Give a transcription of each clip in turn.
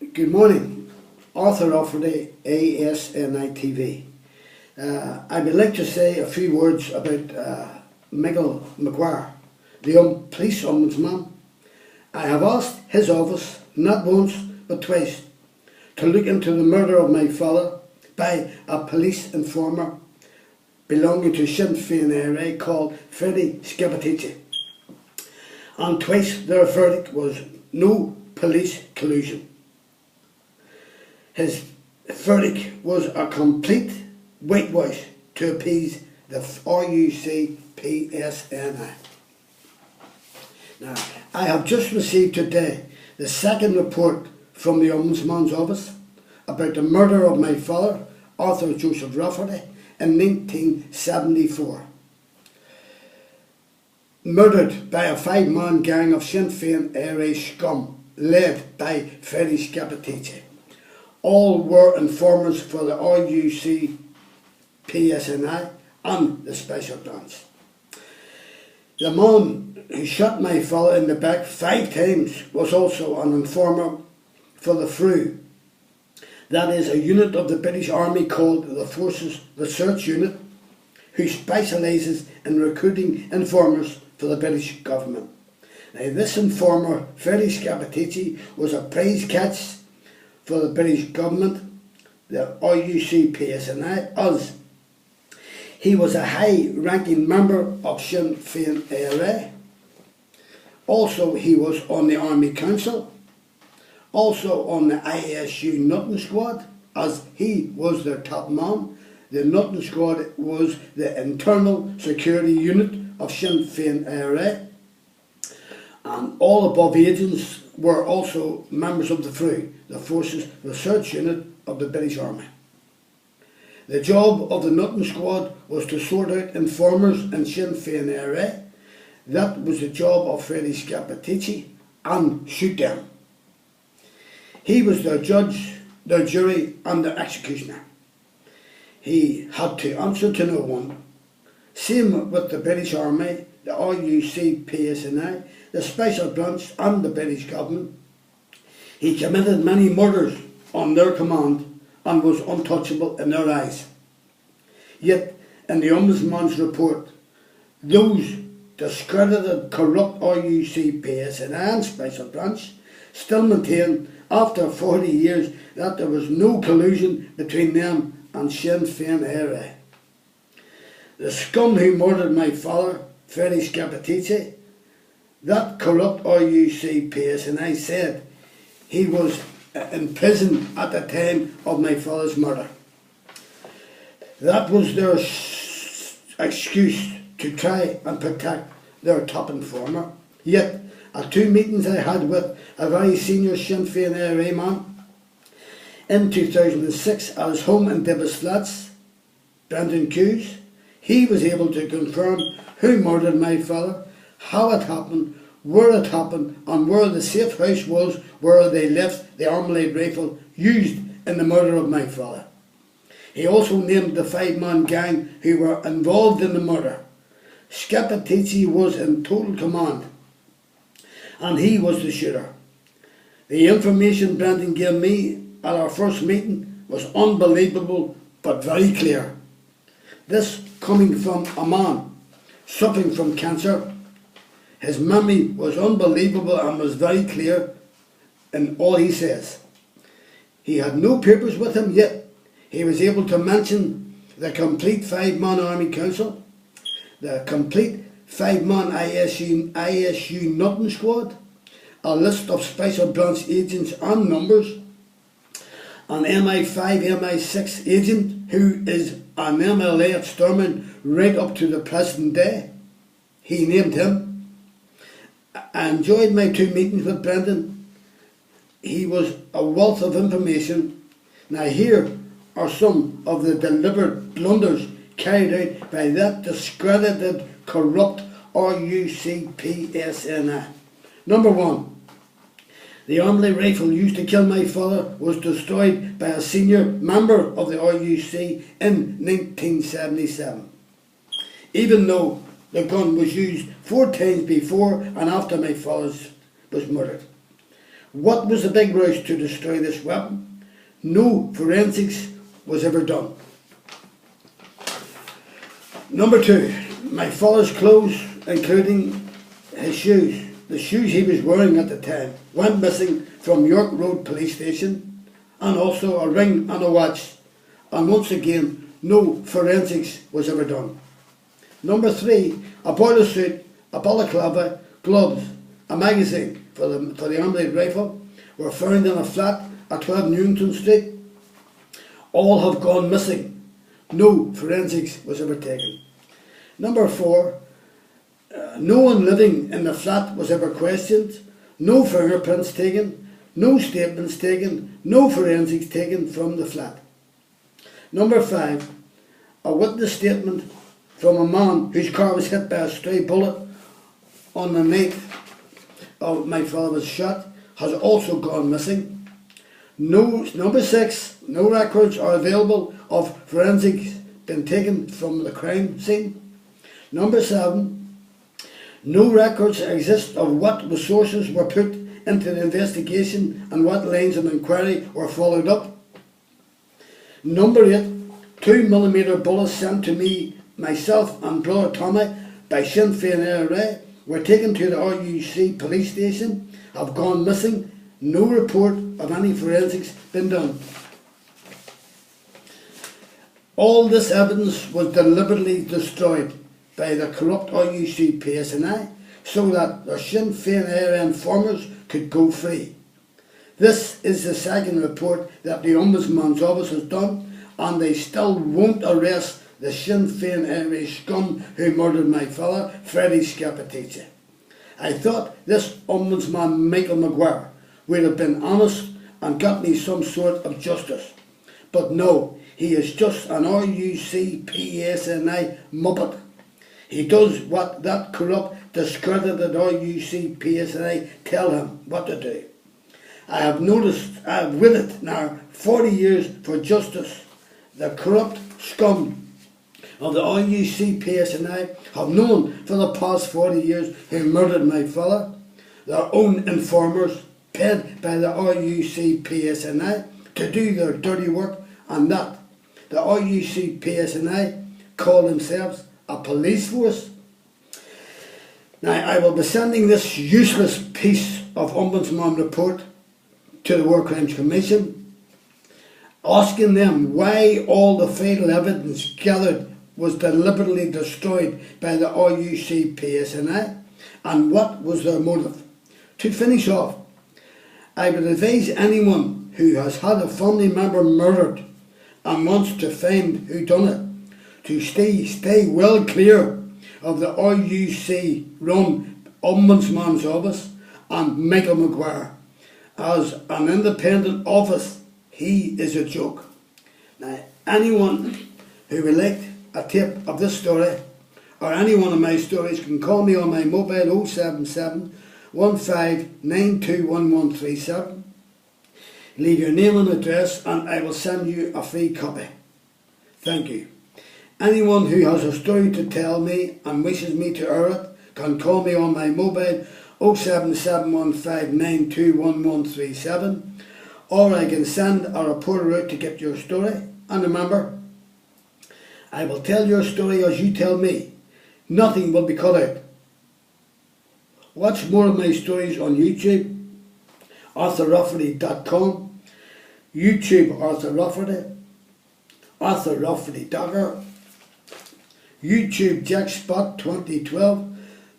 Good morning, Arthur Offerty, ASNI TV. I would like to say a few words about Michael Maguire, the police ombudsman. I have asked his office, not once but twice, to look into the murder of my father by a police informer belonging to Sinn Féin IRA called Freddie Scappaticci. And twice their verdict was no police collusion. His verdict was a complete whitewash to appease the RUC PSNI. Now, I have just received today the second report from the Ombudsman's office about the murder of my father, Arthur Joseph Rafferty, in 1974. Murdered by a five-man gang of Sinn Féin IRA scum led by Freddie Scappaticci. All were informers for the RUC PSNI and the Special Branch. The man who shot my father in the back 5 times was also an informer for the FRU. That is a unit of the British Army called the Forces Research Unit, who specialises in recruiting informers for the British government. Now, this informer, Freddie Scappaticci, was a prize catch for the British government, the RUC PSNI, as he was a high-ranking member of Sinn Féin IRA. Also, he was on the Army Council, also on the ISU Nutting Squad, as he was their top man. The Nutting Squad was the internal security unit of Sinn Féin IRA, and all above agents were also members of the FRU, the Forces Research Unit of the British Army. The job of the Nutting Squad was to sort out informers in Sinn Féin IRA. That was the job of Freddie Scappaticci, and shoot them. He was their judge, their jury and their executioner. He had to answer to no one. Same with the British Army, the RUC PSNI, the Special Branch and the British government. He committed many murders on their command and was untouchable in their eyes. Yet, in the Ombudsman's report, those discredited, corrupt RUC PSNI and Special Branch still maintain, after 40 years, that there was no collusion between them and Sinn Féin IRA. The scum who murdered my father, Freddie Scappaticci, that corrupt RUC PSNI said he was in prison at the time of my father's murder. That was their excuse to try and protect their top informer. Yet, at 2 meetings I had with a very senior Sinn Féin IRA man in 2006 at his home in Dibbas Flats, Brendan Hughes, he was able to confirm who murdered my father, how it happened, where it happened, and where the safe house was where they left the Armalite rifle used in the murder of my father. He also named the 5-man gang who were involved in the murder. Scappaticci was in total command, and he was the shooter. The information Brendan gave me at our first meeting was unbelievable but very clear. This coming from a man suffering from cancer. His memory was unbelievable and was very clear in all he says. He had no papers with him, yet he was able to mention the complete 5-man Army Council, the complete 5-man ISU Nutting Squad, a list of Special Branch agents and numbers, an MI5, MI6 agent who is an MLA at Sturman right up to the present day. He named him. I enjoyed my 2 meetings with Brendan. He was a wealth of information. Now here are some of the deliberate blunders carried out by that discredited, corrupt RUC PSNI. Number 1. The Armalite rifle used to kill my father was destroyed by a senior member of the RUC in 1977. Even though the gun was used 4 times before and after my father was murdered. What was the big rush to destroy this weapon? No forensics was ever done. Number 2, my father's clothes, including his shoes, the shoes he was wearing at the time, went missing from York Road Police Station, and also a ring and a watch, and once again no forensics was ever done. Number 3, a boiler suit, a balaclava, gloves, a magazine for the armoured rifle were found in a flat at 12 Newington Street. All have gone missing. No forensics was ever taken. Number 4, no one living in the flat was ever questioned, no fingerprints taken, no statements taken, no forensics taken from the flat. Number 5, a witness statement from a man whose car was hit by a stray bullet on the night of my father was shot has also gone missing. Number 6, no records are available of forensics been taken from the crime scene. Number 7, no records exist of what resources were put into the investigation and what lines of inquiry were followed up. Number 8, 2mm bullets sent to me, myself and brother Tommy by Sinn Féin IRA were taken to the RUC police station, have gone missing. No report of any forensics been done. All this evidence was deliberately destroyed by the corrupt RUC PSNI so that the Sinn Féin IRA informers could go free. This is the second report that the Ombudsman's office has done, and they still won't arrest the Sinn Féin IRA scum who murdered my father, Freddie Scappaticci. I thought this Ombudsman, Michael Maguire, would have been honest and got me some sort of justice. But no, he is just an RUC PSNI muppet. He does what that corrupt, discredited RUC PSNI tell him what to do. I have waited now 40 years for justice. The corrupt scum of the RUC PSNI have known for the past 40 years who murdered my father. Their own informers, paid by the RUC PSNI to do their dirty work, and that the RUC PSNI call themselves a police force. Now, I will be sending this useless piece of Ombudsman report to the War Crimes Commission, asking them why all the fatal evidence gathered was deliberately destroyed by the RUC PSNI and what was their motive. To finish off, I would advise anyone who has had a family member murdered and wants to find who done it to stay well clear of the RUC run Ombudsman's office and Michael Maguire. As an independent office, he is a joke. Now, anyone who would like a tape of this story or any one of my stories can call me on my mobile 077 15921137. Leave your name and address and I will send you a free copy. Thank you. Anyone who has a story to tell me and wishes me to air it can call me on my mobile 07715921137, or I can send a reporter out to get your story. And remember, I will tell your story as you tell me. Nothing will be cut out. Watch more of my stories on YouTube, ArthurRafferty.com, YouTube Arthur Rafferty, Arthur Rafferty Dogger, YouTube Jackspot 2012.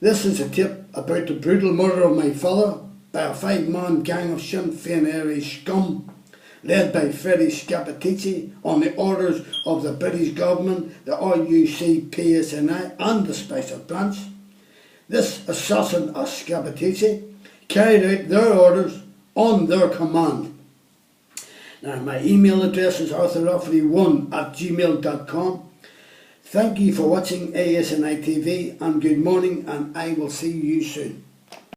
This is a tip about the brutal murder of my father by a 5-man gang of Sinn Féin Irish scum led by Freddie Scappaticci on the orders of the British government, the RUC PSNI and the Special Branch. This assassin of Scappaticci carried out their orders on their command. Now, my email address is arthurrafferty1@gmail.com. Thank you for watching ASNI TV, and good morning, and I will see you soon.